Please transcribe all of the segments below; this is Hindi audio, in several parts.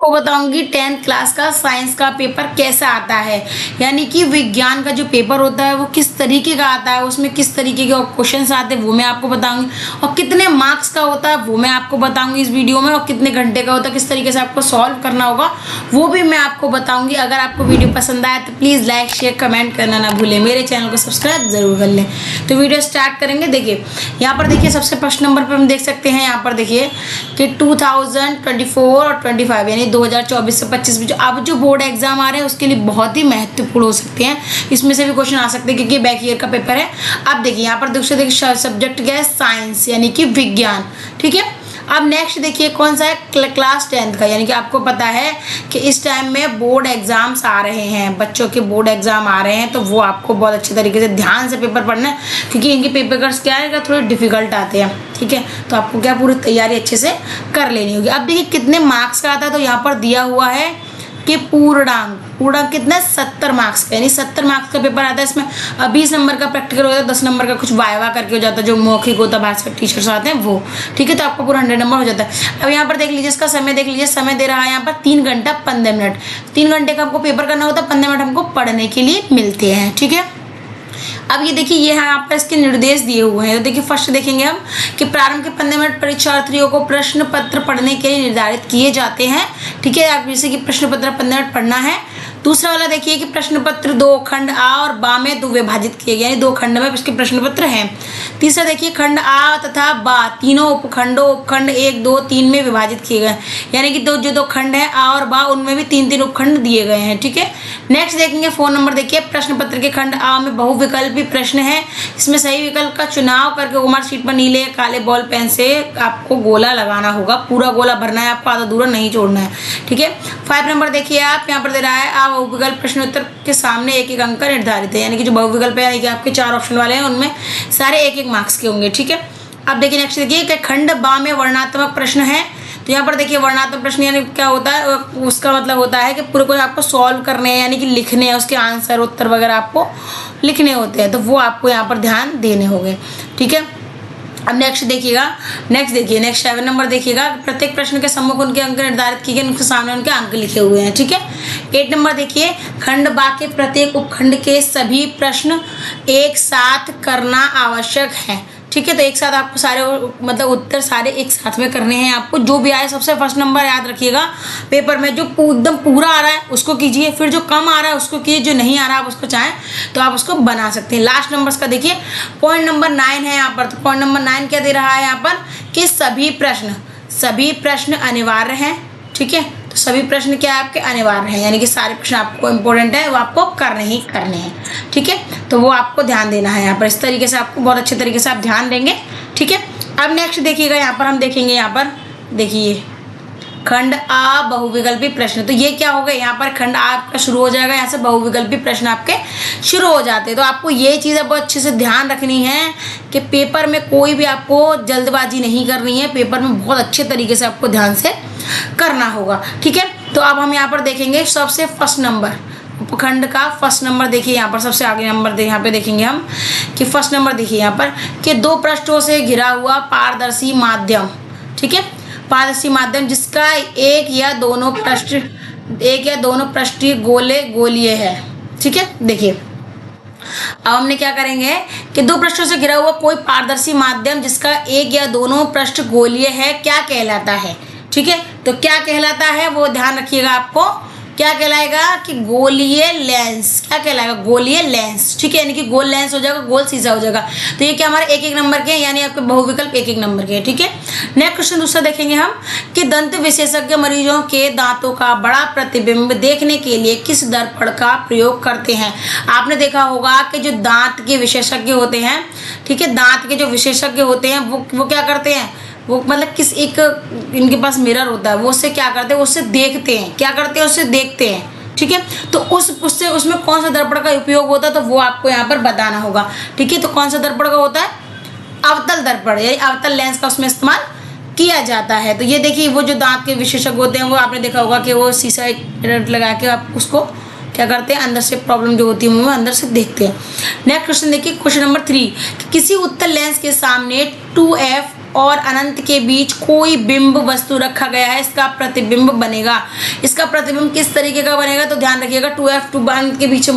को बताऊंगी 10th क्लास का साइंस का पेपर कैसा आता है, यानी कि विज्ञान का जो पेपर होता है वो किस तरीके का आता है, उसमें किस तरीके के क्वेश्चंस आते हैं वो मैं आपको बताऊंगी, और कितने मार्क्स का होता है वो मैं आपको बताऊंगी इस वीडियो में, और कितने घंटे का होता है, किस तरीके से आपको सॉल्व करना होगा वो भी मैं आपको बताऊंगी। अगर आपको वीडियो पसंद आए तो प्लीज़ लाइक शेयर कमेंट करना ना भूलें, मेरे चैनल को सब्सक्राइब जरूर कर लें। तो वीडियो स्टार्ट करेंगे। देखिए यहाँ पर देखिए सबसे फर्स्ट नंबर पर हम देख सकते हैं, यहाँ पर देखिए कि 2024 और 25 यानी 2024 से 25 में अब जो बोर्ड एग्जाम आ रहे हैं उसके लिए बहुत ही महत्वपूर्ण हो सकते हैं, इसमें से भी क्वेश्चन आ सकते हैं क्योंकि बैक ईयर का पेपर है। अब देखिए यहाँ पर दूसरे देखिए सब्जेक्ट क्या है, साइंस यानी कि विज्ञान, ठीक है। अब नेक्स्ट देखिए कौन सा है, क्लास 10th का, यानी कि आपको पता है कि इस टाइम में बोर्ड एग्जाम्स आ रहे हैं, बच्चों के बोर्ड एग्जाम आ रहे हैं, तो वो आपको बहुत अच्छे तरीके से ध्यान से पेपर पढ़ना है क्योंकि इनके पेपर्स क्या है थोड़े डिफिकल्ट आते हैं, ठीक है। तो आपको क्या पूरी तैयारी अच्छे से कर लेनी होगी। अब देखिए कितने मार्क्स का आता है, तो यहाँ पर दिया हुआ है कि पूर्णांक कितना 70 मार्क्स का, यानी 70 मार्क्स का पेपर आता है। इसमें 20 नंबर का प्रैक्टिकल होता है, 10 नंबर का कुछ वाइवा करके हो जाता है, जो मौखिक होता है भाषा टीचर्स आते हैं वो, ठीक है। तो आपको पूरा 100 नंबर हो जाता है। अब यहाँ पर देख लीजिए इसका समय देख लीजिए, समय दे रहा है यहाँ पर 3 घंटा 15 मिनट। 3 घंटे का हमको पेपर करना होता है, 15 मिनट हमको पढ़ने के लिए मिलते हैं, ठीक है। अब ये देखिए ये यहाँ पर इसके निर्देश दिए हुए हैं। तो देखिए फर्स्ट देखेंगे हम कि प्रारंभ के 15 मिनट परीक्षार्थियों को प्रश्न पत्र पढ़ने के लिए निर्धारित किए जाते हैं, ठीक है। आप जैसे कि प्रश्न पत्र 15 मिनट पढ़ना है। दूसरा वाला देखिए कि प्रश्न पत्र 2 खंड आ और बा में 2 विभाजित किए गए, यानी 2 खंड में इसके प्रश्न पत्र हैं। तीसरा देखिए खंड आ तथा बा तीनों उपखंड 1, 2, 3 में विभाजित किए गए, यानी कि जो 2 खंड है आ और बा उनमें भी 3-3 उपखंड दिए गए हैं, ठीक है। नेक्स्ट देखेंगे 4 नंबर देखिए प्रश्न पत्र के खंड आ में बहुविकल्पी प्रश्न है, इसमें सही विकल्प का चुनाव करके उमर शीट पर नीले काले बॉल पेन से आपको गोला लगाना होगा, पूरा गोला भरना है आपको, आधा अधूरा नहीं छोड़ना है, ठीक है। 5 नंबर देखिए आप यहाँ पर दे रहा है बहुविकल्प प्रश्न उत्तर के सामने 1-1 अंक का निर्धारित है, यानी कि जो बहुविकल्प है यानी कि आपके 4 ऑप्शन वाले हैं उनमें सारे 1-1 मार्क्स के होंगे, ठीक है। अब देखिए नेक्स्ट देखिए कि खंड बा में वर्णात्मक प्रश्न है। तो यहाँ पर देखिए वर्णात्मक प्रश्न यानी क्या होता है, उसका मतलब होता है कि पूरे को आपको सॉल्व करने हैं, यानी कि लिखने हैं, उसके आंसर उत्तर वगैरह आपको लिखने होते हैं, तो वो आपको यहाँ पर ध्यान देने होंगे, ठीक है। अब नेक्स्ट देखिएगा, नेक्स्ट 7 नंबर देखिएगा प्रत्येक प्रश्न के सम्मुख उनके अंक निर्धारित किए गए, उनके सामने उनके अंक लिखे हुए हैं, ठीक है। 8 नंबर देखिए खंड बा के प्रत्येक उपखंड के सभी प्रश्न एक साथ करना आवश्यक है, ठीक है। तो एक साथ आपको सारे मतलब उत्तर सारे एक साथ में करने हैं, आपको जो भी आए सबसे फर्स्ट नंबर याद रखिएगा पेपर में, जो एकदम पूरा आ रहा है उसको कीजिए, फिर जो कम आ रहा है उसको कीजिए, जो नहीं आ रहा है आप उसको चाहें तो आप उसको बना सकते हैं। लास्ट नंबर का देखिए पॉइंट नंबर 9 है यहाँ पर। तो पॉइंट नंबर 9 क्या दे रहा है यहाँ पर कि सभी प्रश्न अनिवार्य हैं, ठीक है। तो सभी प्रश्न क्या है आपके अनिवार्य हैं, यानी कि सारे प्रश्न आपको इंपॉर्टेंट है, वो आपको करने ही करने हैं, ठीक है। तो वो आपको ध्यान देना है यहाँ पर, इस तरीके से आपको बहुत अच्छे तरीके से आप ध्यान देंगे, ठीक है। अब नेक्स्ट देखिएगा यहाँ पर हम देखेंगे, यहाँ पर देखिए खंड आ बहुविकल्पी प्रश्न। तो ये क्या होगा, यहाँ पर खंड आ आपका शुरू हो जाएगा, यहाँ से बहुविकल्पी प्रश्न आपके शुरू हो जाते हैं। तो आपको ये चीज़ बहुत अच्छे से ध्यान रखनी है कि पेपर में कोई भी आपको जल्दबाजी नहीं करनी है, पेपर में बहुत अच्छे तरीके से आपको ध्यान से करना होगा, ठीक है। तो अब हम यहाँ पर देखेंगे सबसे फर्स्ट नंबर उपखंड का फर्स्ट नंबर देखिए, यहाँ पर सबसे आगे नंबर यहाँ पे देखेंगे हम कि फर्स्ट नंबर देखिए यहाँ पर कि 2 पृष्ठों से घिरा हुआ पारदर्शी माध्यम, ठीक है। पारदर्शी माध्यम जिसका एक या दोनों पृष्ठीय गोलीय है, ठीक है। देखिए अब हमने क्या करेंगे कि 2 पृष्ठों से घिरा हुआ कोई पारदर्शी माध्यम जिसका एक या दोनों पृष्ठ गोलीय है क्या कहलाता है, ठीक है। तो क्या कहलाता है वो ध्यान रखिएगा, आपको क्या कहलाएगा कि गोलीय लेंस, क्या कहलाएगा गोलीय लेंस, ठीक है। यानी कि गोल लेंस हो जाएगा, गोल शीशा हो जाएगा। तो ये क्या हमारे 1-1 नंबर के, यानी आपके बहुविकल्प 1-1 नंबर के, ठीक है। नेक्स्ट क्वेश्चन दूसरा देखेंगे हम कि दंत विशेषज्ञ मरीजों के दांतों का बड़ा प्रतिबिंब देखने के लिए किस दर्पण का प्रयोग करते हैं। आपने देखा होगा कि जो दांत के विशेषज्ञ होते हैं, ठीक है, दांत के जो विशेषज्ञ होते हैं वो क्या करते हैं, वो मतलब किस एक इनके पास मिरर होता है, वो उससे क्या करते हैं, उससे देखते हैं, क्या करते हैं, उससे देखते हैं, ठीक है। तो उससे उसमें कौन सा दर्पण का उपयोग होता है तो वो आपको यहाँ पर बताना होगा, ठीक है। तो कौन सा दर्पण का होता है, अवतल दर्पण, यानी अवतल लेंस का उसमें इस्तेमाल किया जाता है। तो ये देखिए वो जो दांत के विशेषज्ञ होते हैं वो आपने देखा होगा कि वो शीशा एक लगा के आप उसको क्या करते हैं, अंदर से प्रॉब्लम जो होती है वो अंदर से देखते हैं। नेक्स्ट क्वेश्चन देखिए क्वेश्चन नंबर 3 कि किसी उत्तल लेंस के सामने 2f और अनंत के बीच कोई बिंब वस्तु रखा गया है, इसका प्रतिबिंब बनेगा। इसका प्रतिबिंब किस तरीके का बनेगा, तो ध्यान रखिएगा 2f 2 अनंत के बीच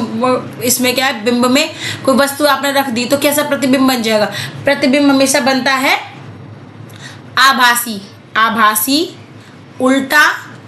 इसमें क्या है, बिंब में कोई वस्तु आपने रख दी तो कैसा प्रतिबिंब बन जाएगा। प्रतिबिंब हमेशा बनता है आभासी, आभासी, उल्टा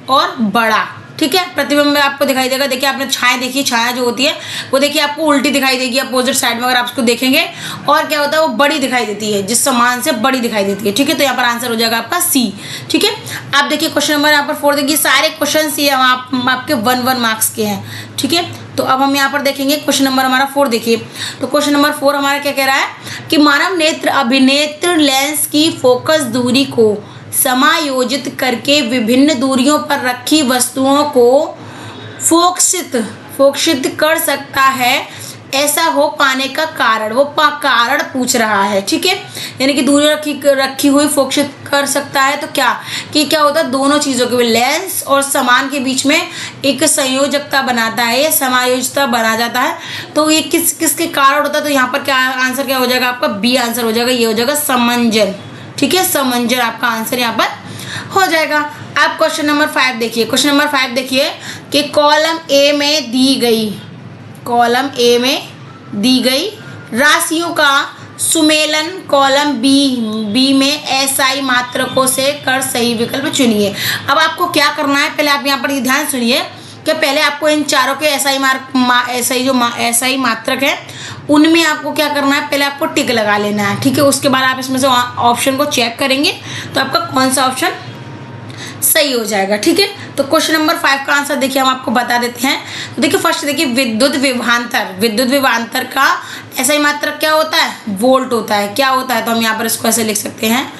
और बड़ा। ठीक है, प्रतिबिंब में आपको दिखाई देगा। देखिए आपने छाया देखी, छाया जो होती है वो देखिए आपको उल्टी दिखाई देगी अपोजिट साइड में अगर आप उसको देखेंगे, और क्या होता है वो बड़ी दिखाई देती है, जिस समान से बड़ी दिखाई देती है। ठीक है, तो यहाँ पर आंसर हो जाएगा आपका सी। ठीक है, आप देखिए क्वेश्चन नंबर यहाँ पर 4 देखिए, सारे क्वेश्चन ये आपके 1 मार्क्स के हैं। ठीक है, तो अब हम यहाँ पर देखेंगे क्वेश्चन नंबर हमारा 4 देखिए। तो क्वेश्चन नंबर 4 हमारा क्या कह रहा है कि मानव नेत्र अभिनेत्र लेंस की फोकस दूरी को समायोजित करके विभिन्न दूरियों पर रखी वस्तुओं को फोकसित कर सकता है, ऐसा हो पाने का कारण, वो कारण पूछ रहा है। ठीक है, यानी कि दूरी रखी हुई फोकसित कर सकता है, तो क्या होता है, दोनों चीज़ों के लेंस और समान के बीच में एक संयोजकता बनाता है, ये समायोजकता बना जाता है। तो ये किसके कारण होता है, तो यहाँ पर क्या आंसर क्या हो जाएगा आपका, बी आंसर हो जाएगा, ये हो जाएगा समंजन। ठीक है, समंजन आपका आंसर यहाँ पर हो जाएगा। आप क्वेश्चन नंबर 5 देखिए। क्वेश्चन नंबर 5 देखिए कि कॉलम ए में दी गई राशियों का सुमेलन कॉलम बी में एसआई मात्रकों से कर सही विकल्प चुनिए। अब आपको क्या करना है, पहले आप यहाँ पर ध्यान सुनिए कि पहले आपको इन चारों के एसआई मात्रक है उनमें आपको क्या करना है, पहले आपको टिक लगा लेना है। ठीक है, उसके बाद आप इसमें से ऑप्शन को चेक करेंगे तो आपका कौन सा ऑप्शन सही हो जाएगा। ठीक है, तो क्वेश्चन नंबर 5 का आंसर देखिए हम आपको बता देते हैं। तो देखिए फर्स्ट देखिए विद्युत विभवांतर का एसआई मात्रक क्या होता है, वोल्ट होता है। क्या होता है, तो हम यहाँ पर इसको ऐसे लिख सकते हैं,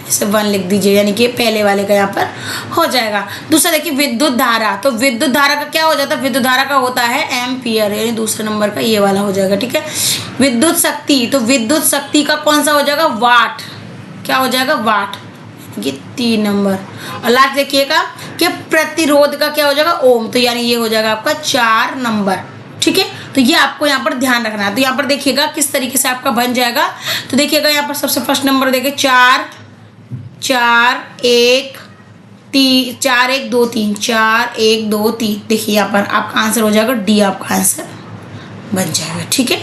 इसे 1 लिख दीजिए, यानी कि पहले वाले का यहाँ पर हो जाएगा। दूसरा देखिए विद्युत धारा, तो विद्युत धारा का क्या हो जाता है, विद्युत धारा का होता है एम्पियर, यानी दूसरे नंबर का ये वाला हो जाएगा। ठीक है, विद्युत शक्ति, तो विद्युत शक्ति का कौन सा हो जाएगा, वाट। क्या हो जाएगा, वाट, ये 3 नंबर। और लास्ट देखिएगा कि प्रतिरोध का क्या हो जाएगा, ओम, तो यानी ये हो जाएगा आपका 4 नंबर। ठीक है, तो ये आपको यहाँ पर ध्यान रखना है। तो यहाँ पर देखिएगा किस तरीके से आपका बन जाएगा। तो देखिएगा यहाँ पर सबसे फर्स्ट नंबर देखिए 4 1 2 3, देखिए यहाँ पर आपका आंसर हो जाएगा डी, आपका आंसर बन जाएगा। ठीक है,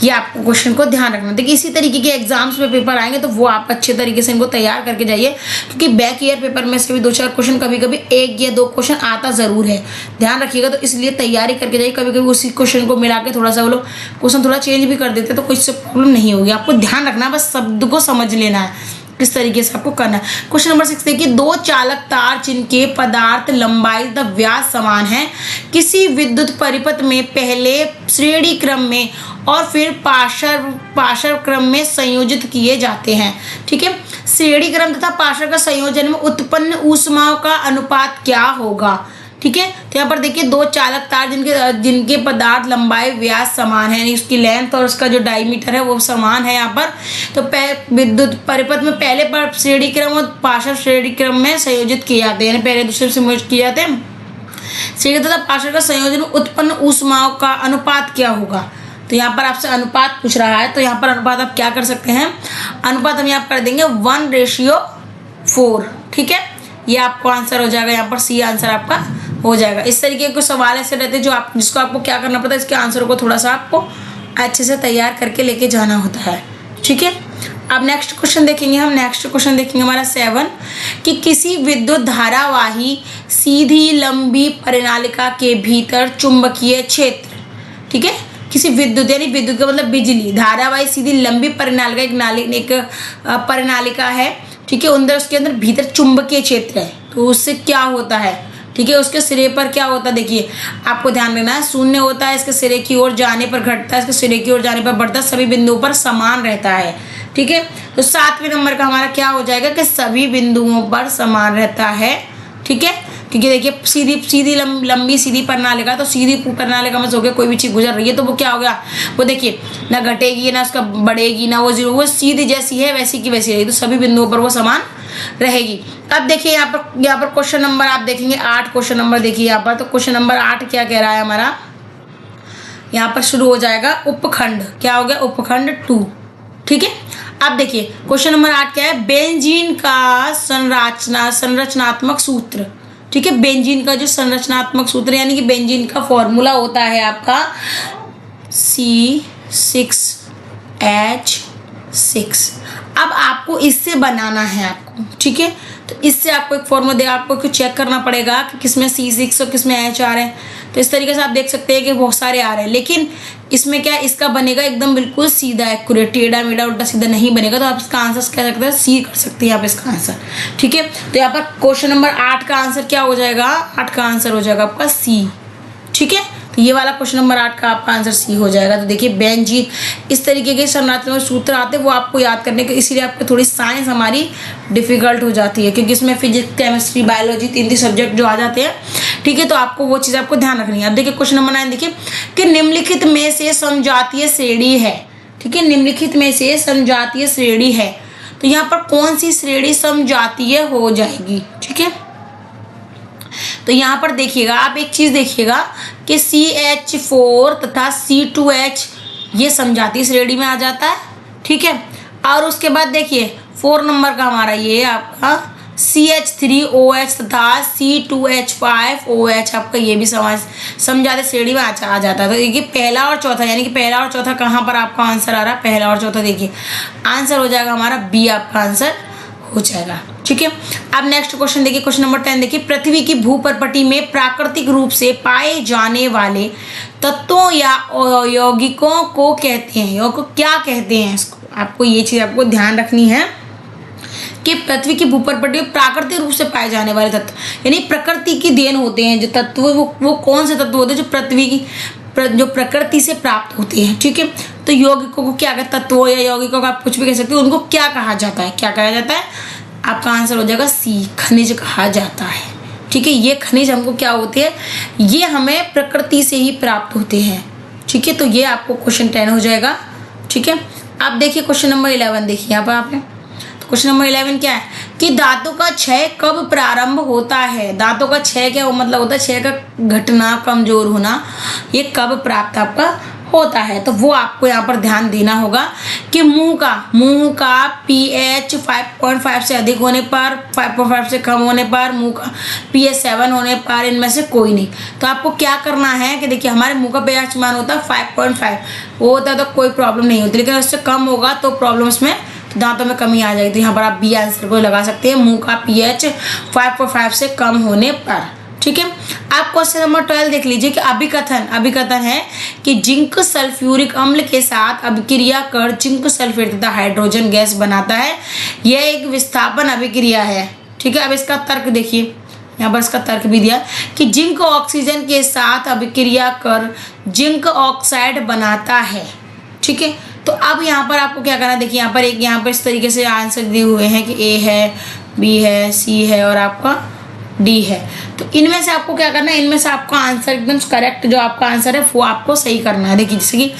ये आपको क्वेश्चन को ध्यान रखना। देखिए इसी तरीके के एग्जाम्स में पेपर आएंगे तो वो आप अच्छे तरीके से इनको तैयार करके जाइए, क्योंकि बैक ईयर पेपर में से भी 2-4 क्वेश्चन, कभी कभी 1 या 2 क्वेश्चन आता ज़रूर है, ध्यान रखिएगा। तो इसलिए तैयारी करके जाइए। कभी कभी उसी क्वेश्चन को मिला के थोड़ा सा वो लोग क्वेश्चन थोड़ा चेंज भी कर देते तो कोई प्रॉब्लम नहीं होगी। आपको ध्यान रखना है, बस शब्द को समझ लेना है, किस तरीके से आपको करना है। क्वेश्चन नंबर 6 देखिए, 2 चालक तार जिनके पदार्थ लंबाई तथा व्यास समान है, किसी विद्युत परिपथ में पहले श्रेणी क्रम में और फिर पार्श्व क्रम में संयोजित किए जाते हैं। ठीक है, श्रेणी क्रम तथा पार्श्व का संयोजन में उत्पन्न ऊष्माओं का अनुपात क्या होगा। ठीक है, तो यहाँ पर देखिए 2 चालक तार जिनके पदार्थ लंबाई व्यास समान है, यानी उसकी लेंथ और उसका जो डायमीटर है वो समान है यहाँ पर। तो विद्युत परिपथ में पहले पर श्रेणी क्रम और पार्श्व श्रेणी क्रम में संयोजित किए जाते हैं, यानी पहले दूसरे से संयोजित किए जाते हैं। श्रेणी तथा पार्श्व का संयोजन में उत्पन्न ऊष्माओं का अनुपात क्या होगा। तो यहाँ पर आपसे अनुपात पूछ रहा है, तो यहाँ पर अनुपात आप क्या कर सकते हैं, अनुपात हम यहाँ कर देंगे 1:4। ठीक है, ये आपको आंसर हो जाएगा, यहाँ पर सी आंसर आपका हो जाएगा। इस तरीके के सवाल ऐसे रहते हैं जिसको आपको क्या करना पड़ता है, इसके आंसर को थोड़ा सा आपको अच्छे से तैयार करके लेके जाना होता है। ठीक है, अब नेक्स्ट क्वेश्चन देखेंगे हम। नेक्स्ट क्वेश्चन देखेंगे हमारा 7 कि किसी विद्युत धारावाही सीधी लंबी परिनालिका के भीतर चुंबकीय क्षेत्र, ठीक है, किसी विद्युत यानी विद्युत का मतलब बिजली, धारावाही सीधी लंबी परिनालिका एक परिनालिका है। ठीक है, उसके अंदर भीतर चुंबकीय क्षेत्र है, तो उससे क्या होता है। ठीक है, उसके सिरे पर क्या होता है, देखिए आपको ध्यान रखना है, शून्य होता है, इसके सिरे की ओर जाने पर घटता है, इसके सिरे की ओर जाने पर बढ़ता है, सभी बिंदुओं पर समान रहता है। ठीक है, तो 7वें नंबर का हमारा क्या हो जाएगा कि सभी बिंदुओं पर समान रहता है। ठीक है, क्योंकि देखिए सीधी लंबी सीधी प्रणालिका, तो सीधी प्रणालिका में से होकर कोई भी चीज गुजर रही है तो वो क्या हो गया, वो देखिए ना घटेगी ना उसका बढ़ेगी ना वो जीरो, वो सीधी जैसी है वैसी की वैसी रहेगी, तो सभी बिंदुओं पर वो समान रहेगी। अब देखिए यहाँ पर क्वेश्चन नंबर आप देखेंगे 8 क्वेश्चन नंबर देखिए यहाँ पर। तो क्वेश्चन नंबर 8 क्या कह रहा है हमारा, यहाँ पर शुरू हो जाएगा उपखंड, क्या हो गया उपखंड 2। ठीक है, अब देखिए क्वेश्चन नंबर 8 क्या है, बेंजीन का संरचनात्मक सूत्र। ठीक है, बेंजीन का जो संरचनात्मक सूत्र यानी कि बेंजीन का फॉर्मूला होता है आपका C6H6। अब आपको इससे बनाना है आपको, ठीक है, तो इससे आपको एक फॉर्मूला देगा, आपको कुछ चेक करना पड़ेगा कि किसमें C6 और किसमें H आ रहे हैं। तो इस तरीके से आप देख सकते हैं कि बहुत सारे आ रहे हैं, लेकिन इसमें क्या है, इसका बनेगा एकदम बिल्कुल सीधा एक्यूरेट, टेढ़ा मेढ़ा उल्टा सीधा नहीं बनेगा। तो आप इसका आंसर कह सकते हैं सी कर सकते हैं आप इसका आंसर। ठीक है, तो यहाँ पर क्वेश्चन नंबर 8 का आंसर क्या हो जाएगा, 8 का आंसर हो जाएगा आपका सी। ठीक है, तो ये वाला क्वेश्चन नंबर 8 का आपका आंसर सी हो जाएगा। तो देखिए बेंजीन, इस तरीके के संरचनात्मक सूत्र आते हैं वो आपको याद करने के, इसीलिए आपको थोड़ी साइंस हमारी डिफिकल्ट हो जाती है, क्योंकि इसमें फिजिक्स, केमिस्ट्री, बायोलॉजी 3 सब्जेक्ट जो आ जाते हैं। ठीक है, तो आपको वो चीज़ आपको ध्यान रखनी है। अब देखिए क्वेश्चन नंबर 9 देखिए कि निम्नलिखित में से समजातीय श्रेणी है। ठीक है, निम्नलिखित में से समजातीय श्रेणी है, तो यहाँ पर कौन सी श्रेणी समजातीय हो जाएगी। ठीक है, तो यहाँ पर देखिएगा आप एक चीज देखिएगा कि CH4 तथा C2H ये समजातीय श्रेणी में आ जाता है। ठीक है, और उसके बाद देखिए 4 नंबर का हमारा ये आपका CH3OH तथा C2H5OH आपका ये भी समजातीय श्रेणी में आ जाता है। तो देखिए पहला और चौथा, यानी कि पहला और चौथा कहाँ पर आपका आंसर आ रहा है, पहला और चौथा देखिए आंसर हो जाएगा हमारा बी, आपका आंसर हो जाएगा। ठीक है, अब नेक्स्ट क्वेश्चन देखिए, क्वेश्चन नंबर 10 देखिए पृथ्वी की भूपर्पटी में प्राकृतिक रूप से पाए जाने वाले तत्वों या यौगिकों को कहते हैं, यौगिक को क्या कहते हैं। इसको आपको ये चीज आपको ध्यान रखनी है कि पृथ्वी की भूपर्पटी में प्राकृतिक रूप से पाए जाने वाले तत्व यानी प्रकृति की देन होते हैं जो तत्व, वो कौन से तत्व होते हैं जो पृथ्वी की जो प्रकृति से प्राप्त होते हैं। ठीक है, तो यौगिकों को क्या कहते हैं, तत्वों या यौगिकों को आप कुछ भी कह सकते हो, उनको क्या कहा जाता है, क्या कहा जाता है, आपका आंसर हो जाएगा सी, खनिज कहा जाता है। ठीक है, ये खनिज हमको क्या होते हैं, ये हमें प्रकृति से ही प्राप्त होते हैं। ठीक है, तो ये आपको क्वेश्चन 10 हो जाएगा। ठीक है, अब देखिए क्वेश्चन नंबर 11 देखिए यहाँ पर आपने, तो क्वेश्चन नंबर 11 क्या है कि धातु का क्षय कब प्रारंभ होता है। धातु का क्षय क्या मतलब होता है, क्षय का घटना, कमजोर होना, ये कब प्राप्त आपका होता है। तो वो आपको यहाँ पर ध्यान देना होगा कि मुंह का pH 5.5 से अधिक होने पर, 5.5 से कम होने पर, मुंह का pH 7 होने पर, इनमें से कोई नहीं। तो आपको क्या करना है कि देखिए हमारे मुंह का pH मान होता है 5.5, वो होता है तो कोई प्रॉब्लम नहीं होती, लेकिन उससे कम होगा तो प्रॉब्लम इसमें दांतों में कमी आ जाएगी। तो यहाँ पर आप बी आंसर को लगा सकते हैं, मुंह का pH 5.5 से कम होने पर। ठीक है, आप क्वेश्चन नंबर 12 देख लीजिए कि अभिकथन है कि जिंक सल्फ्यूरिक अम्ल के साथ अभिक्रिया कर जिंक सल्फेट तथा हाइड्रोजन गैस बनाता है। यह एक विस्थापन अभिक्रिया है। ठीक है, अब इसका तर्क देखिए, यहाँ पर इसका तर्क भी दिया कि जिंक ऑक्सीजन के साथ अभिक्रिया कर जिंक ऑक्साइड बनाता है। ठीक है, तो अब यहाँ पर आपको क्या करना है, देखिए यहाँ पर इस तरीके से आंसर दिए हुए हैं कि ए है, बी है, सी है और आपका डी है। तो इनमें से आपको क्या करना है, इनमें से आपका आंसर एकदम करेक्ट जो आपका आंसर है वो आपको सही करना है। देखिए जैसे कि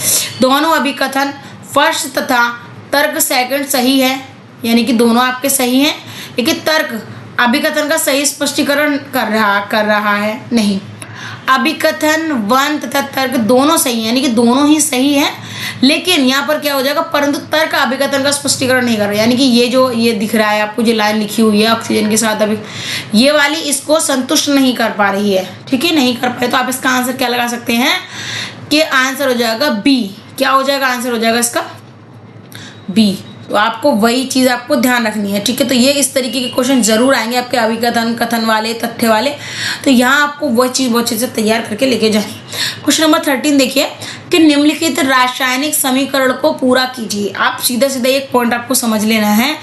दोनों अभिकथन फर्स्ट तथा तर्क सेकंड सही है, यानी कि दोनों आपके सही हैं, लेकिन तर्क अभिकथन का सही स्पष्टीकरण कर रहा है नहीं। अभिकथन 1 तथा तर्क दोनों सही हैं, यानी कि दोनों ही सही हैं, लेकिन यहाँ पर क्या हो जाएगा, परंतु तर्क अभिकथन का स्पष्टीकरण नहीं कर रहा, यानी कि ये दिख रहा है आपको, जो लाइन लिखी हुई है ऑक्सीजन के साथ अभी, ये वाली इसको संतुष्ट नहीं कर पा रही है। ठीक है, नहीं कर पाए तो आप इसका आंसर क्या लगा सकते हैं कि आंसर हो जाएगा बी। क्या हो जाएगा, आंसर हो जाएगा इसका बी। तो आपको वही चीज़ आपको ध्यान रखनी है। ठीक है, तो ये इस तरीके के क्वेश्चन जरूर आएंगे आपके अभिकथन, कथन वाले, तथ्य वाले, तो यहाँ आपको वह चीज़ बहुत अच्छे से तैयार करके लेके जानी। क्वेश्चन नंबर 13 देखिए कि निम्नलिखित रासायनिक समीकरण को पूरा कीजिए। आप सीधा एक पॉइंट आपको समझ लेना है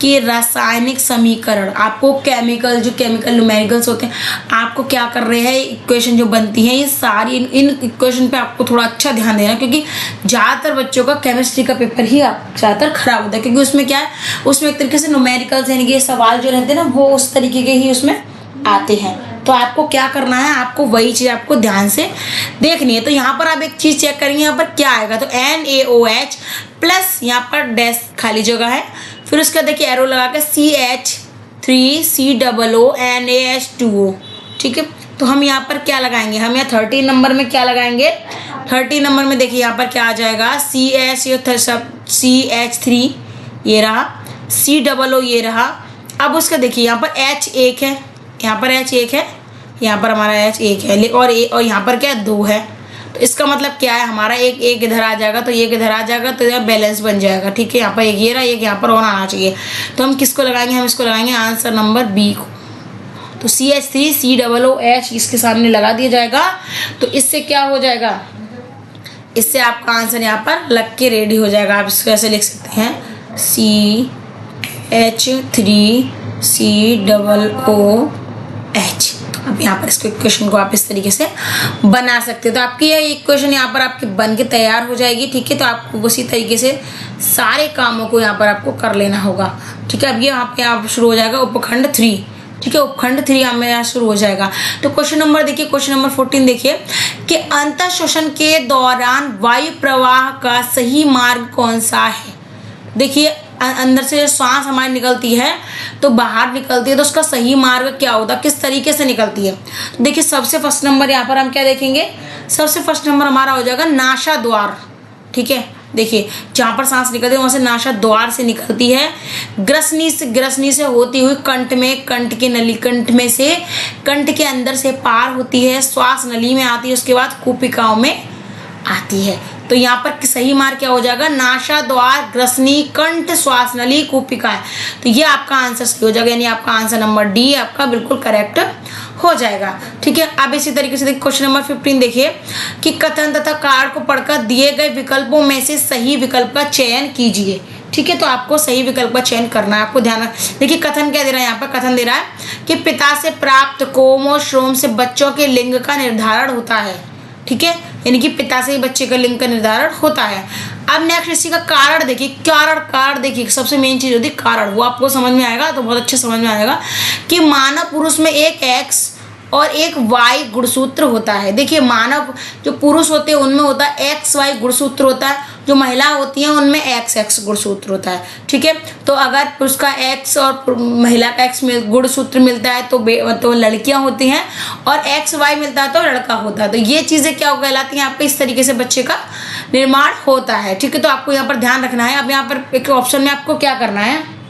कि रासायनिक समीकरण, आपको केमिकल न्यूमेरिकल्स होते हैं, आपको क्या कर रहे हैं, इक्वेशन जो बनती हैं ये सारी इन इक्वेशन पे आपको थोड़ा अच्छा ध्यान देना, क्योंकि ज़्यादातर बच्चों का केमिस्ट्री का पेपर ही ज़्यादातर खराब होता है, क्योंकि उसमें क्या है, उसमें एक तरीके से न्यूमेरिकल्स यानी कि सवाल जो रहते हैं ना वो उस तरीके के ही उसमें आते हैं। तो आपको क्या करना है, आपको वही चीज़ आपको ध्यान से देखनी है। तो यहाँ पर आप एक चीज़ चेक करेंगे, यहाँ पर क्या आएगा, तो NaOH प्लस यहाँ पर डैश खाली जगह है, फिर उसका देखिए एरो लगा के CH3COO ठीक है, तो हम यहाँ पर क्या लगाएंगे, हम यहाँ 13 नंबर में क्या लगाएंगे, 13 नंबर में देखिए यहाँ पर क्या आ जाएगा, CH3 ये रहा, COO ये रहा। अब उसका देखिए यहाँ पर H एक है, यहाँ पर H एक है, यहाँ पर हमारा H एक है, और यहाँ पर क्या है 2 है। तो इसका मतलब क्या है, हमारा एक इधर आ जाएगा, तो एक इधर आ जाएगा, तो यह बैलेंस बन जाएगा। ठीक है, यहाँ पर एक ये रहा, एक यहाँ पर और आना चाहिए। तो हम किसको लगाएंगे, हम इसको लगाएंगे आंसर नंबर बी को। तो CH3 COOH इसके सामने लगा दिया जाएगा। तो इससे क्या हो जाएगा, इससे आपका आंसर यहाँ पर लग के रेडी हो जाएगा। आप इसको ऐसे लिख सकते हैं CH3 COOH। अब यहाँ पर इसको इक्वेशन को आप इस तरीके से बना सकते हो। तो आपकी ये इक्वेशन यहाँ पर आपकी बन के तैयार हो जाएगी। ठीक है, तो आपको उसी तरीके से सारे कामों को यहाँ पर आपको कर लेना होगा। ठीक है, अब ये आपके यहाँ शुरू हो जाएगा उपखंड 3। ठीक है, उपखंड 3 हमें यहाँ शुरू हो जाएगा। तो क्वेश्चन नंबर देखिए, क्वेश्चन नंबर 14 देखिए कि अंतः शोषण के दौरान वायु प्रवाह का सही मार्ग कौन सा है। देखिए अंदर से सांस हमारी निकलती है तो बाहर निकलती है, तो उसका सही मार्ग क्या होता है, किस तरीके से निकलती है। देखिए सबसे फर्स्ट नंबर यहाँ पर हम क्या देखेंगे, सबसे फर्स्ट नंबर हमारा हो जाएगा नासा द्वार। ठीक है, देखिए जहाँ पर सांस निकलती है वहाँ से नासा द्वार से निकलती है। ग्रसनी से होती हुई कंठ में, कंठ की नली, कंठ में से कंठ के अंदर से पार होती है, श्वास नली में आती है, उसके बाद कूपिकाओं में आती है। तो यहाँ पर सही मार्ग क्या हो जाएगा, नासा द्वार, ग्रसनी, कंठ, श्वास नली, कूपिकाएं। तो ये आपका आंसर सही हो जाएगा, यानी आपका आंसर नंबर डी आपका बिल्कुल करेक्ट हो जाएगा। ठीक है, अब इसी तरीके से देखिए क्वेश्चन नंबर 15 देखिए कि कथन तथा कार्य को पढ़कर दिए गए विकल्पों में से सही विकल्प का चयन कीजिए। ठीक है, तो आपको सही विकल्प का चयन करना है, आपको ध्यान। देखिए कथन क्या दे रहा है, यहाँ पर कथन दे रहा है कि पिता से प्राप्त कोमोश्रोम से बच्चों के लिंग का निर्धारण होता है। ठीक है, यानी कि पिता से ही बच्चे का लिंग का निर्धारण होता है। अब नेक्स्ट इसी का कारण देखिए, कारण देखिए सबसे मेन चीज होती है कारण, वो आपको समझ में आएगा तो बहुत अच्छे समझ में आएगा कि मानव पुरुष में एक X और एक Y गुणसूत्र होता है। देखिए मानव जो पुरुष होते हैं उनमें होता है XY गुणसूत्र होता है, जो महिला होती हैं उनमें XX गुणसूत्र होता है। ठीक है, तो अगर पुरुष का X और महिला का X गुणसूत्र मिलता है तो लड़कियां होती हैं, और XY मिलता है तो लड़का होता है। तो ये चीजें क्या कहलाती हैं, आपके इस तरीके से बच्चे का निर्माण होता है। ठीक है, तो आपको यहाँ पर ध्यान रखना है। अब यहाँ पर एक ऑप्शन में आपको क्या करना है,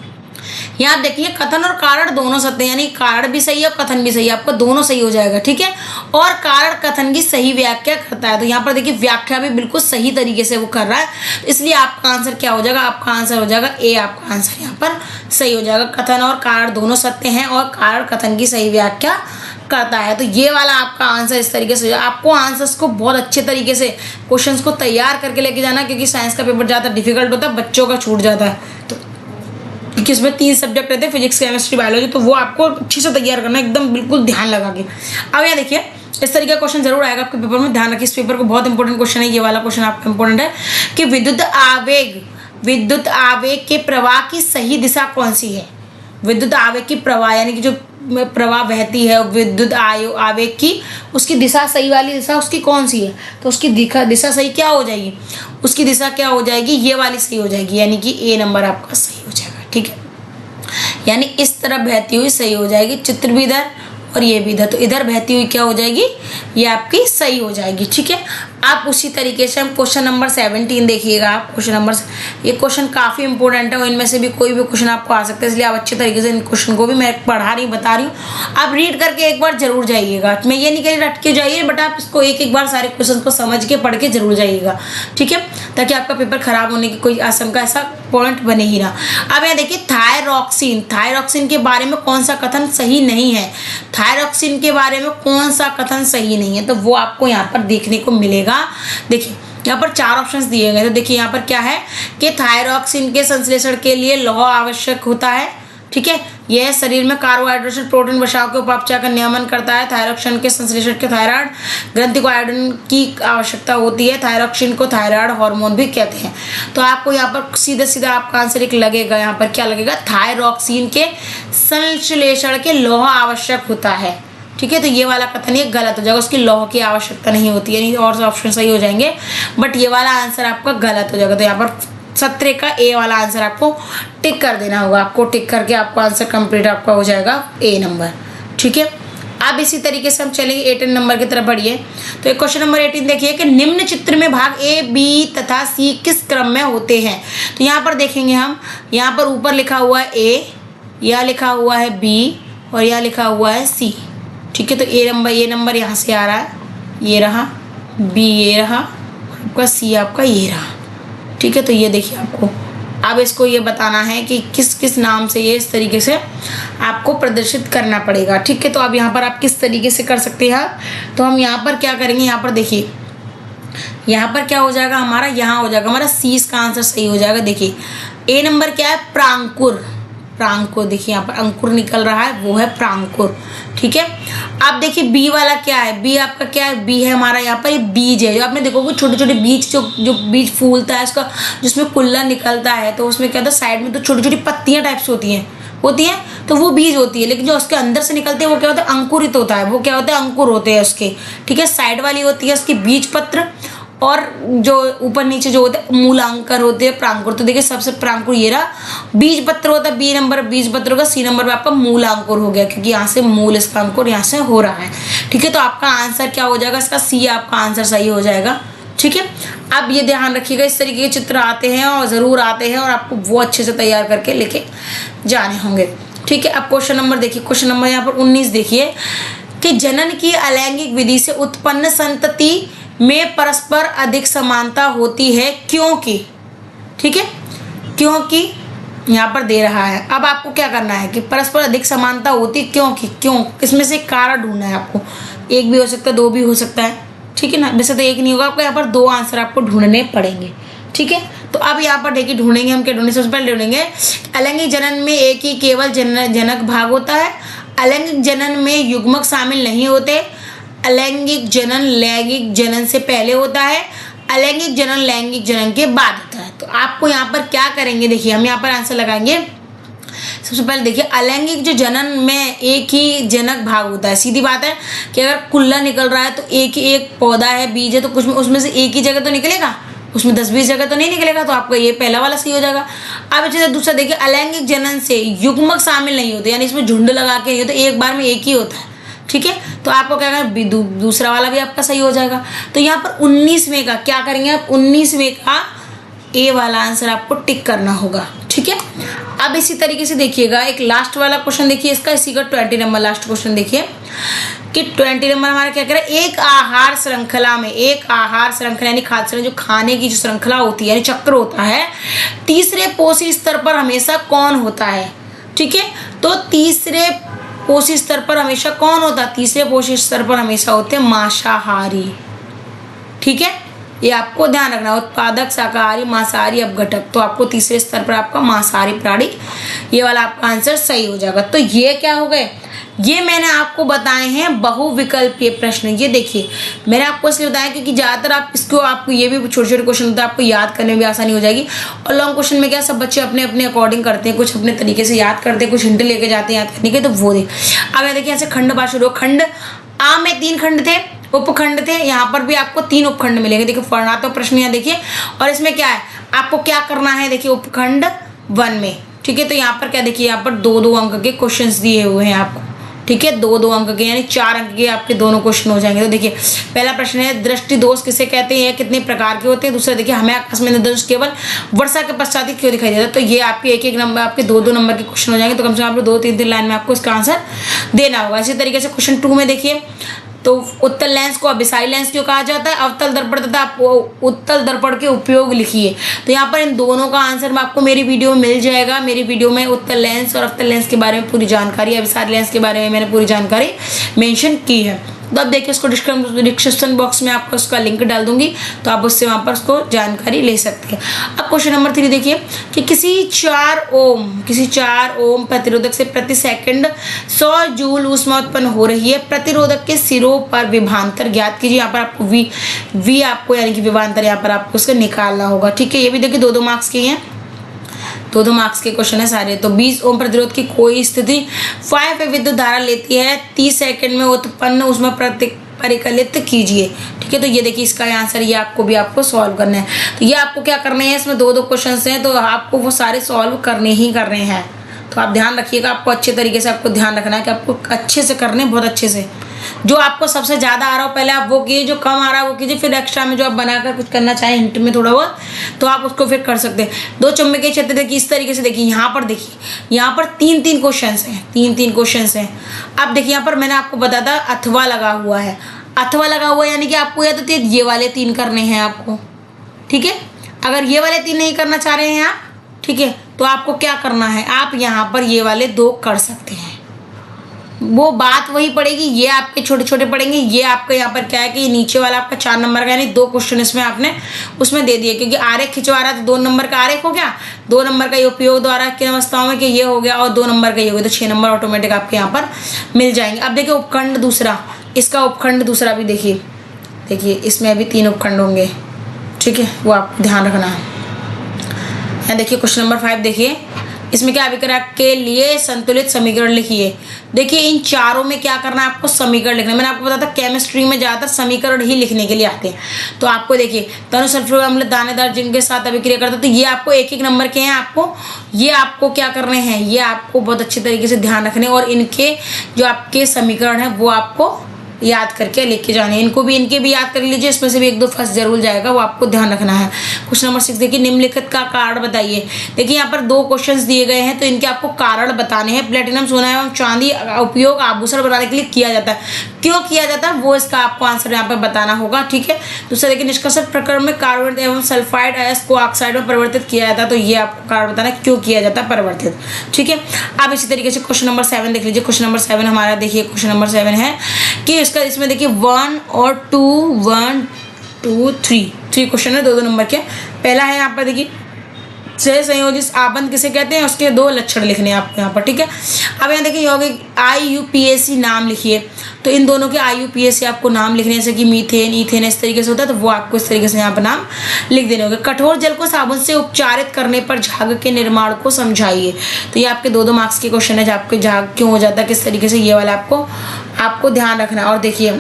यहाँ देखिए कथन और कारण दोनों सत्य, यानी कारण भी सही है और कथन भी सही है, आपका दोनों सही हो जाएगा। ठीक है, और कारण कथन की सही व्याख्या करता है, तो यहाँ पर देखिए व्याख्या भी बिल्कुल सही तरीके से वो कर रहा है, इसलिए आपका आंसर क्या हो जाएगा, आपका आंसर हो जाएगा ए, आपका आंसर यहाँ पर सही हो जाएगा। कथन और कारण दोनों सत्य हैं और कारण कथन की सही व्याख्या करता है। तो ये वाला आपका आंसर इस तरीके से हो जाएगा। आपको आंसर्स को बहुत अच्छे तरीके से क्वेश्चंस को तैयार करके लेके जाना, क्योंकि साइंस का पेपर ज़्यादा डिफिकल्ट होता है, बच्चों का छूट जाता है। तो क्योंकि इसमें 3 सब्जेक्ट रहते हैं, फिजिक्स, केमिस्ट्री, बायोलॉजी, तो वो आपको अच्छे से तैयार करना है, एकदम बिल्कुल ध्यान लगा के। अब यहाँ देखिए इस तरीके का क्वेश्चन जरूर आएगा आपके पेपर में, ध्यान रखिए इस पेपर को, बहुत इंपॉर्टेंट क्वेश्चन है ये वाला क्वेश्चन आपका इंपॉर्टेंट है कि विद्युत आवेग के प्रवाह की सही दिशा कौन सी है। विद्युत आवेग की प्रवाह यानी कि जो प्रवाह बहती है विद्युत आवेग की, उसकी दिशा सही वाली दिशा उसकी कौन सी है, तो उसकी दिशा सही क्या हो जाएगी, उसकी दिशा क्या हो जाएगी, ये वाली सही हो जाएगी, यानी कि ए नंबर आपका सही हो जाएगा। ठीक है, यानी इस तरफ बहती हुई सही हो जाएगी, चित्र भी इधर और ये भी इधर, तो इधर बहती हुई क्या हो जाएगी, ये आपकी सही हो जाएगी। ठीक है, आप उसी तरीके से हम क्वेश्चन नंबर 17 देखिएगा। आप क्वेश्चन नंबर, ये क्वेश्चन काफ़ी इंपॉर्टेंट है और इनमें से भी कोई भी क्वेश्चन आपको आ सकता है, इसलिए आप अच्छे तरीके से इन क्वेश्चन को भी मैं पढ़ा रही बता रही हूँ, आप रीड करके एक बार जरूर जाइएगा। मैं ये नहीं कह रही रट के जाइए, बट आप इसको एक बार सारे क्वेश्चन को समझ के पढ़ के जरूर जाइएगा। ठीक है, ताकि आपका पेपर खराब होने की कोई आशंका, ऐसा पॉइंट बने ही ना। अब यहाँ देखिए थायरॉक्सिन के बारे में कौन सा कथन सही नहीं है, थायरॉक्सिन के बारे में कौन सा कथन सही नहीं है, तो वो आपको यहाँ पर देखने को मिलेगा। देखिए यहाँ पर 4 ऑप्शंस दिए गए, तो देखिए यहाँ पर क्या है कि थायरॉक्सिन के संश्लेषण के लिए लौह आवश्यक होता है। ठीक है, यह शरीर में कार्बोहाइड्रेट और प्रोटीन वसाव के उपापचय का नियमन करता है। थायरॉक्सिन के संश्लेषण के थायराइड ग्रंथि को आयोडीन की आवश्यकता होती है। थायरॉक्सिन को थायराइड हार्मोन भी कहते हैं। तो आपको यहाँ पर सीधा आपका आंसर एक लगेगा, यहाँ पर क्या लगेगा, थायरॉक्सिन के संश्लेषण के लौह आवश्यक होता है। ठीक है, तो ये वाला कथन ये गलत हो जाएगा, उसकी लौह की आवश्यकता नहीं होती है, यानी और ऑप्शन सही हो जाएंगे, बट ये वाला आंसर आपका गलत हो जाएगा। तो यहाँ पर 17 का ए वाला आंसर आपको टिक कर देना होगा, आपको टिक करके आपका आंसर कंप्लीट आपका हो जाएगा ए नंबर। ठीक है, अब इसी तरीके से हम चलेंगे 18 नंबर की तरफ बढ़िए। तो एक क्वेश्चन नंबर 18 देखिए कि निम्न चित्र में भाग ए, बी तथा सी किस क्रम में होते हैं। तो यहाँ पर देखेंगे हम, यहाँ पर ऊपर लिखा हुआ है ए, यहाँ लिखा हुआ है बी और यहाँ लिखा हुआ है सी। ठीक है, तो ए नंबर यहाँ से आ रहा है, ये रहा, बी ये रहा, आपका सी आपका ये रहा। ठीक है, तो ये देखिए आपको अब इसको ये बताना है कि किस किस नाम से ये इस तरीके से आपको प्रदर्शित करना पड़ेगा। ठीक है, तो अब यहाँ पर आप किस तरीके से कर सकते हैं आप, तो हम यहाँ पर क्या करेंगे, यहाँ पर देखिए यहाँ पर क्या हो जाएगा हमारा, यहाँ हो जाएगा हमारा सी, इसका आंसर सही हो जाएगा। देखिए ए नंबर क्या है, प्रांकुर, प्रांकुर देखिए यहाँ पर अंकुर निकल रहा है, वो है प्रांकुर। ठीक है, अब देखिए बी वाला क्या है, बी आपका क्या है, बी है हमारा यहाँ पर ये बीज है। जो आपने देखोगे छोटे छोटे बीज, जो बीज फूलता है उसका, जिसमें कुल्ला निकलता है, तो उसमें क्या होता है साइड में तो छोटी छोटी पत्तियां टाइप से होती हैं, तो वो बीज होती है। लेकिन जो उसके अंदर से निकलते हैं वो क्या होता है, अंकुरित होता है, वो क्या होता है, अंकुर होते हैं उसके। ठीक है, साइड वाली होती है उसकी बीज पत्र, और जो ऊपर नीचे जो होते हैं मूलांकर होते हैं प्रांकुर। तो देखिए सबसे प्रांकुर ये रहा, बीज पत्र होता है बी नंबर, बीज पत्र होगा, सी नंबर पे आपका मूलांकुर हो गया, क्योंकि यहाँ से मूल इसका अंकुर यहाँ से हो रहा है। ठीक है, तो आपका आंसर क्या हो जाएगा, इसका सी आपका आंसर सही हो जाएगा। ठीक है, अब ये ध्यान रखिएगा इस तरीके के चित्र आते हैं और ज़रूर आते हैं, और आपको वो अच्छे से तैयार करके लेके जाने होंगे। ठीक है, अब क्वेश्चन नंबर देखिए, क्वेश्चन नंबर यहाँ पर 19 देखिए कि जनन की अलैंगिक विधि से उत्पन्न संतति में परस्पर अधिक समानता होती है क्योंकि। ठीक है, क्योंकि यहाँ पर दे रहा है। अब आपको क्या करना है कि परस्पर अधिक समानता होती है क्योंकि, क्यों, इसमें से कारण ढूंढना है आपको। एक भी हो सकता है, दो भी हो सकता है। ठीक है ना, वैसे तो एक नहीं होगा, आपको यहाँ पर दो आंसर आपको ढूंढने पड़ेंगे। ठीक है, तो अब यहाँ पर देखिए ढूंढेंगे हम क्या ढूंढेंगे, सबसे पहले ढूंढेंगे अलैंगिक जनन में एक ही केवल जनक भाग होता है, अलैंगिक जनन में युग्मक शामिल नहीं होते, अलैंगिक जनन लैंगिक जनन से पहले होता है, अलैंगिक जनन लैंगिक जनन के बाद होता है। तो आपको यहाँ पर क्या करेंगे, देखिए हम यहाँ पर आंसर लगाएंगे। सबसे पहले देखिए अलैंगिक जो जनन में एक ही जनक भाग होता है, सीधी बात है कि अगर कुल्ला निकल रहा है तो एक ही एक पौधा है, बीज है, तो कुछ में उसमें से एक ही जगह तो निकलेगा, उसमें 10-20 जगह तो नहीं निकलेगा। तो आपका ये पहला वाला सही हो जाएगा। अब अच्छे से दूसरा देखिए अलैंगिक जनन से युग्मक शामिल नहीं होते, यानी इसमें झुंड लगा के ये तो एक बार में एक ही होता है। ठीक है, तो आपको क्या करना, दूसरा वाला भी आपका सही हो जाएगा। तो यहाँ पर 19वें का क्या करेंगे आप, 19वें का ए वाला आंसर आपको टिक करना होगा। ठीक है, अब इसी तरीके से देखिएगा एक लास्ट वाला क्वेश्चन देखिए इसका, इसी का 20 नंबर लास्ट क्वेश्चन देखिए कि 20 नंबर हमारा क्या कह रहा है, एक आहार श्रृंखला में, एक आहार श्रृंखला यानी खाद्य श्रृंखला, जो खाने की जो श्रृंखला होती है यानी चक्र होता है, तीसरे पोषी स्तर पर हमेशा कौन होता है। ठीक है, तो तीसरे पोषी स्तर पर हमेशा कौन होता है, तीसरे पोषी स्तर पर हमेशा होते हैं मांसाहारी। ठीक है, ये आपको ध्यान रखना, उत्पादक शाकाहारी मांसाहारी अपघटक, तो आपको तीसरे स्तर पर आपका मांसाहारी प्राणी, ये वाला आपका आंसर सही हो जाएगा। तो ये क्या हो गए, ये मैंने आपको बताए हैं बहुविकल्पीय प्रश्न। ये देखिए मैंने आपको इसलिए बताया क्योंकि ज़्यादातर आप इसको, आपको ये भी छोटे छोटे क्वेश्चन होते हैं, आपको याद करने में भी आसानी हो जाएगी। और लॉन्ग क्वेश्चन में क्या सब बच्चे अपने अपने अकॉर्डिंग करते हैं, कुछ अपने तरीके से याद करते हैं, कुछ हिंट लेके जाते हैं याद करने के, तो वो देख। अब यहाँ देखिए ऐसे खंड बात शुरू, खंड आ में 3 खंड थे, उपखंड थे, यहाँ पर भी आपको 3 उपखंड मिलेंगे। देखिए वर्णनात्मक प्रश्न यहाँ देखिए, और इसमें क्या है आपको क्या करना है, देखिए उपखंड 1 में। ठीक है, तो यहाँ पर क्या देखिए, यहाँ पर 2-2 अंक के क्वेश्चंस दिए हुए हैं आपको। ठीक है, 2-2 अंक के यानी 4 अंक के आपके दोनों क्वेश्चन हो जाएंगे। तो देखिए पहला प्रश्न है दृष्टि दोष किसे कहते हैं, कितने प्रकार के होते हैं। दूसरा देखिए हमें आकाश में इंद्रधनुष केवल वर्षा के पश्चात ही क्यों दिखाई देता है। तो ये आपके एक नंबर, आपके 2-2 नंबर के क्वेश्चन हो जाएंगे। तो कम से कम आपको 2-3 लाइन में आपको इसका आंसर देना होगा। इसी तरीके से क्वेश्चन 2 में देखिए, तो उत्तल लेंस को अभिसारी लेंस क्यों कहा जाता है, अवतल दर्पण तथा उत्तल दर्पण के उपयोग लिखिए। तो यहाँ पर इन दोनों का आंसर में आपको मेरी वीडियो में मिल जाएगा। मेरी वीडियो में उत्तल लेंस और अवतल लेंस के बारे में पूरी जानकारी, अभिसारी लेंस के बारे में मैंने पूरी जानकारी मेंशन की है। तो अब देखिए उसको डिस्क्रिप्शन बॉक्स में आपको उसका लिंक डाल दूंगी, तो आप उससे वहाँ पर उसको जानकारी ले सकते हैं। अब क्वेश्चन नंबर 3 देखिए कि किसी 4 ओम प्रतिरोधक से प्रति सेकंड 100 जूल ऊष्मा उत्पन्न हो रही है। प्रतिरोधक के सिरों पर विभवांतर ज्ञात कीजिए। यहाँ पर आपको वी आपको यानी कि विभवांतर यहाँ पर आपको उसका निकालना होगा। ठीक है, ये भी देखिए 2-2 मार्क्स के हैं, 2-2 मार्क्स के क्वेश्चन है सारे। तो 20 ओम प्रतिरोध की कोई स्थिति 5 विद्युत धारा लेती है, 30 सेकंड में उत्पन्न उसमें परिकलित कीजिए। ठीक है, तो ये देखिए इसका आंसर, ये आपको सॉल्व करना है। तो ये आपको क्या करना है, इसमें 2-2 क्वेश्चन हैं, तो आपको वो सारे सॉल्व करने ही करने हैं। तो आप ध्यान रखिएगा, आपको अच्छे तरीके से आपको ध्यान रखना है कि आपको अच्छे से करने, बहुत अच्छे से। जो आपको सबसे ज़्यादा आ रहा हो पहले आप वो कीजिए, जो कम आ रहा है वो कीजिए, फिर एक्स्ट्रा में जो आप बनाकर कुछ करना चाहें हिंट में थोड़ा बहुत, तो आप उसको फिर कर सकते हैं। 2 चुंबकीय क्षेत्र देखिए इस तरीके से, देखिए यहाँ पर, देखिए यहाँ पर 3-3 क्वेश्चन हैं, 3-3 क्वेश्चन हैं। अब देखिए यहाँ पर मैंने आपको बताया था अथवा लगा हुआ है, अथवा लगा हुआ यानी कि आपको या तो ये वाले 3 करने हैं आपको, ठीक है। अगर ये वाले 3 नहीं करना चाह रहे हैं आप, ठीक है, तो आपको क्या करना है, आप यहाँ पर ये वाले 2 कर सकते हैं। वो बात वही पड़ेगी, ये आपके छोटे छोटे पड़ेंगे, ये आपका यहाँ पर क्या है कि ये नीचे वाला आपका 4 नंबर का, यानी 2 क्वेश्चन इसमें आपने उसमें दे दिए, क्योंकि आरेख खिंचवा रहा है तो 2 नंबर का आरेख हो गया, 2 नंबर का ये उपयोग द्वारा किन अवस्थाओं में कि ये हो गया, और 2 नंबर का ये हो गया, तो 6 नंबर ऑटोमेटिक आपके यहाँ पर मिल जाएंगे। अब देखिए उपखंड दूसरा, इसका उपखंड दूसरा भी देखिए, देखिए इसमें भी 3 उपखंड होंगे, ठीक है, वो आपको ध्यान रखना है। यहाँ देखिए क्वेश्चन नंबर 5 देखिए, इसमें क्या अभिक्रिया के लिए संतुलित समीकरण लिखिए। देखिए इन चारों में क्या करना है, आपको समीकरण लिखना है। मैंने आपको बताया था केमिस्ट्री में ज़्यादातर समीकरण ही लिखने के लिए आते हैं। तो आपको देखिए तनु सल्फ्यूरिक अम्ल दानेदार जिनके साथ अभिक्रिया करता है, तो ये आपको 1-1 नंबर के हैं, ये आपको क्या करने हैं, ये आपको बहुत अच्छे तरीके से ध्यान रखने, और इनके जो आपके समीकरण है वो आपको याद करके लेके जाने, इनके भी याद कर लीजिए, इसमें से भी 1-2 फंस जरूर जाएगा, वो आपको ध्यान रखना है। क्वेश्चन नंबर 6 देखिए, निम्नलिखित का कारण बताइए। देखिए यहाँ पर 2 क्वेश्चंस दिए गए हैं, तो इनके आपको कारण बताने हैं। प्लेटिनम, सोना एवं चांदी उपयोग आभूषण बनाने के लिए किया जाता है, क्यों किया जाता है वो इसका आपको आंसर यहाँ पर बताना होगा, ठीक है। दूसरा देखिए, निष्कर्षण प्रकरण में कार्बन एवं सल्फाइड अयस्क को ऑक्साइड में परिवर्तित किया जाता है, तो ये आपको कारण बताना है क्यों किया जाता है परिवर्तित, ठीक है। अब इसी तरीके से क्वेश्चन नंबर 7 देख लीजिए। क्वेश्चन नंबर 7 हमारा देखिए, क्वेश्चन नंबर 7 है कि इसमें देखिए 1 और 2, 1 2 3 क्वेश्चन है 2-2 नंबर के। पहला है यहाँ पर देखिए, सह संयोजित आबंध किसे कहते हैं, उसके 2 लक्षण लिखने हैं आपको यहाँ पर, ठीक है। अब यहाँ देखिए यौगिक IUPAC नाम लिखिए, तो इन दोनों के IUPAC आपको नाम लिखने, जैसे कि मीथेन, इथेन इस तरीके से होता है, तो वो आपको इस तरीके से यहाँ पर नाम लिख देने होंगे। कठोर जल को साबुन से उपचारित करने पर झाग के निर्माण को समझाइए, तो ये आपके 2-2 मार्क्स के क्वेश्चन है, आपके झाग क्यों हो जाता है, किस तरीके से, ये वाला आपको ध्यान रखना है। और देखिए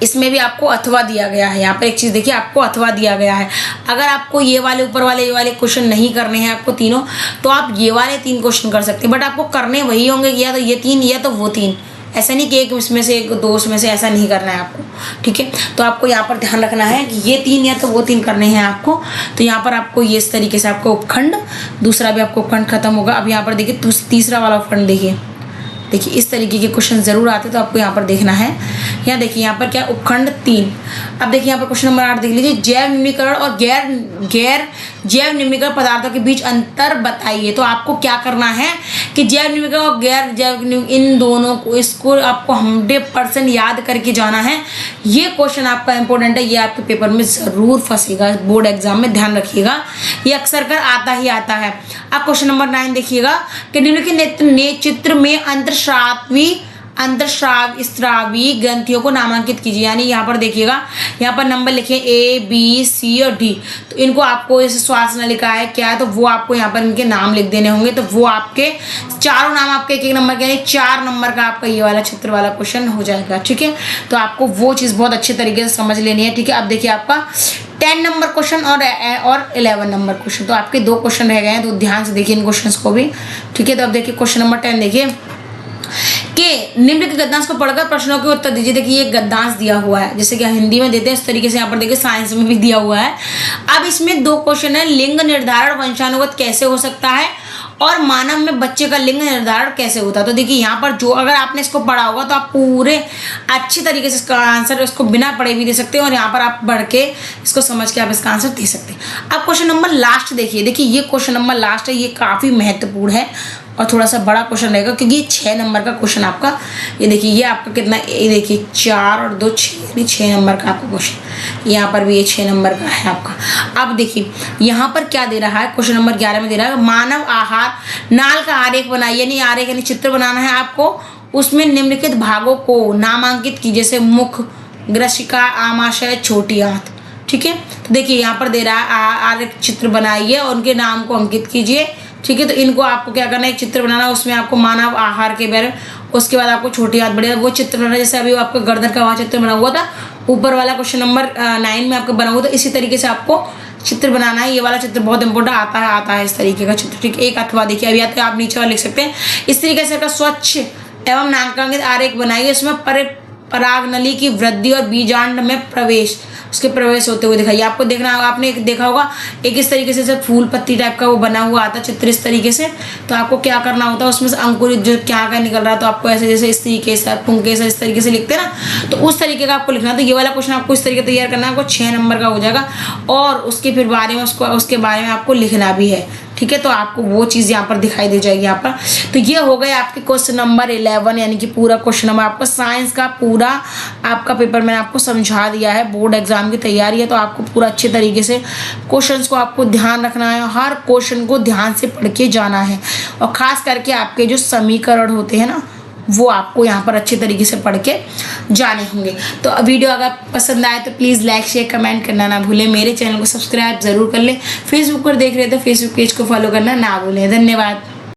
इसमें भी आपको अथवा दिया गया है, यहाँ पर एक चीज़ देखिए आपको अथवा दिया गया है। अगर आपको ये वाले ऊपर वाले ये वाले क्वेश्चन नहीं करने हैं आपको तीनों, तो आप ये वाले 3 क्वेश्चन कर सकते हैं, बट आपको करने वही होंगे, या तो ये 3 या तो वो 3, ऐसा नहीं कि एक इसमें से 1 2 में से, ऐसा नहीं करना है आपको, ठीक है। तो आपको यहाँ पर ध्यान रखना है कि ये 3 या तो वो 3 करने हैं आपको। तो यहाँ पर आपको ये इस तरीके से आपको उपखंड, दूसरा भी आपको उपखंड खत्म होगा। अब यहाँ पर देखिए तीसरा वाला उपखंड देखिए इस तरीके के क्वेश्चन जरूर आते हैं, तो आपको यहाँ पर देखना है। यहाँ देखिए यहाँ पर क्या उपखंड 3। अब देखिए यहाँ पर क्वेश्चन नंबर 8 देख लीजिए, जैव निम्नीकरण और गैर जैव निम्नीकरण पदार्थों के बीच अंतर बताइए। तो आपको क्या करना है कि जैव निम्नीकरण और गैर जैव इन दोनों को, इसको आपको 100% याद करके जाना है। ये क्वेश्चन आपका इंपॉर्टेंट है, ये आपके पेपर में जरूर फंसेगा, बोर्ड एग्जाम में ध्यान रखिएगा, ये अक्सर कर आता ही आता है। अब क्वेश्चन नंबर 9 देखिएगा कि निम्नलिखित चित्र में अंतर्स्रावी ग्रंथियों को नामांकित कीजिए। यानी यहाँ पर देखिएगा, यहाँ पर नंबर लिखे A B C और D, तो इनको आपको जैसे श्वास नलिका है क्या है, तो वो आपको यहाँ पर इनके नाम लिख देने होंगे। तो वो आपके चारों नाम आपके 1-1 नंबर के, यानी 4 नंबर का आपका ये वाला चित्र वाला क्वेश्चन हो जाएगा, ठीक है। तो आपको वो चीज़ बहुत अच्छे तरीके से समझ लेनी है, ठीक है। अब देखिए आपका 10 नंबर क्वेश्चन और 11 नंबर क्वेश्चन, तो आपके 2 क्वेश्चन रह गए हैं, तो ध्यान से देखिए इन क्वेश्चंस को भी, ठीक है। तो अब देखिए क्वेश्चन नंबर 10 देखिए कि निम्नलिखित गद्यांश को पढ़कर प्रश्नों के उत्तर दीजिए। देखिए ये गद्यांश दिया हुआ है, जैसे कि हिंदी में देते हैं इस तरीके से, यहाँ पर देखिए साइंस में भी दिया हुआ है। अब इसमें 2 क्वेश्चन है, लिंग निर्धारण वंशानुगत कैसे हो सकता है, और मानव में बच्चे का लिंग निर्धारण कैसे होता है। तो देखिए यहाँ पर जो अगर आपने इसको पढ़ा होगा तो आप पूरे अच्छी तरीके से इसका आंसर इसको बिना पढ़े भी दे सकते हैं, और यहाँ पर आप पढ़ के इसको समझ के आप इसका आंसर दे सकते हैं। अब क्वेश्चन नंबर लास्ट देखिए ये क्वेश्चन नंबर लास्ट है, ये काफ़ी महत्वपूर्ण है और थोड़ा सा बड़ा क्वेश्चन रहेगा, क्योंकि ये 6 नंबर का क्वेश्चन आपका, ये देखिए ये आपका कितना, ये देखिए 4 और 2 6, यानी 6 नंबर का आपका क्वेश्चन। यहाँ पर भी ये 6 नंबर का है आपका। अब देखिए यहाँ पर क्या दे रहा है, क्वेश्चन नंबर 11 में दे रहा है मानव आहार नाल का आरेख बनाइए, यानी आरेख यानी चित्र बनाना है आपको। उसमें निम्नलिखित भागों को नामांकित कीजिए, जैसे मुख, ग्रसिका, आमाशय, छोटी आंत, ठीक है। तो देखिए यहाँ पर दे रहा है आरेख चित्र बनाइए और उनके नाम को अंकित कीजिए, ठीक है। तो इनको आपको क्या करना है, एक चित्र बनाना, उसमें आपको मानव आहार के बारे में, उसके बाद आपको छोटी हाथ बड़े वो चित्र बनाना, जैसे अभी आपका गर्दन का वहाँ चित्र बना हुआ था, ऊपर वाला क्वेश्चन नंबर 9 में आपका बना हुआ था, इसी तरीके से आपको चित्र बनाना है। ये वाला चित्र बहुत इंपॉर्टेंट आता है इस तरीके का चित्र, ठीक है। एक अथवा देखिए, अभी आते आप नीचे वाला लिख सकते हैं। इस तरीके से का स्वच्छ एवं नामांकित आरेख बनाइए, इसमें पराग नली की वृद्धि और बीजांड में प्रवेश, उसके प्रवेश होते हुए दिखाइए। आपको देखना होगा, आपने देखा होगा एक इस तरीके से फूल पत्ती टाइप का वो बना हुआ आता चित्र इस तरीके से, तो आपको क्या करना होता है, उसमें से अंकुरित जो क्या निकल रहा है, तो आपको ऐसे जैसे इस तरीके से पुंके से इस तरीके से लिखते हैं ना, तो उस तरीके का आपको लिखना। तो ये वाला क्वेश्चन आपको इस तरीके तैयार करना है, आपको 6 नंबर का हो जाएगा, और उसके फिर बारे में उसके बारे में आपको लिखना भी है, ठीक है। तो आपको वो चीज़ यहाँ पर दिखाई दे जाएगी यहाँ पर। तो ये हो गए आपके क्वेश्चन नंबर 11, यानी कि पूरा क्वेश्चन नंबर आपका साइंस का पूरा आपका पेपर मैंने आपको समझा दिया है। बोर्ड एग्जाम की तैयारी है, तो आपको पूरा अच्छे तरीके से क्वेश्चंस को आपको ध्यान रखना है, हर क्वेश्चन को ध्यान से पढ़ के जाना है, और खास करके आपके जो समीकरण होते हैं ना, वो आपको यहाँ पर अच्छे तरीके से पढ़ के जाने होंगे। तो वीडियो अगर पसंद आए तो प्लीज़ लाइक शेयर कमेंट करना ना भूलें, मेरे चैनल को सब्सक्राइब जरूर कर लें। फेसबुक पर देख रहे हैं तो फेसबुक पेज को फॉलो करना ना भूलें। धन्यवाद।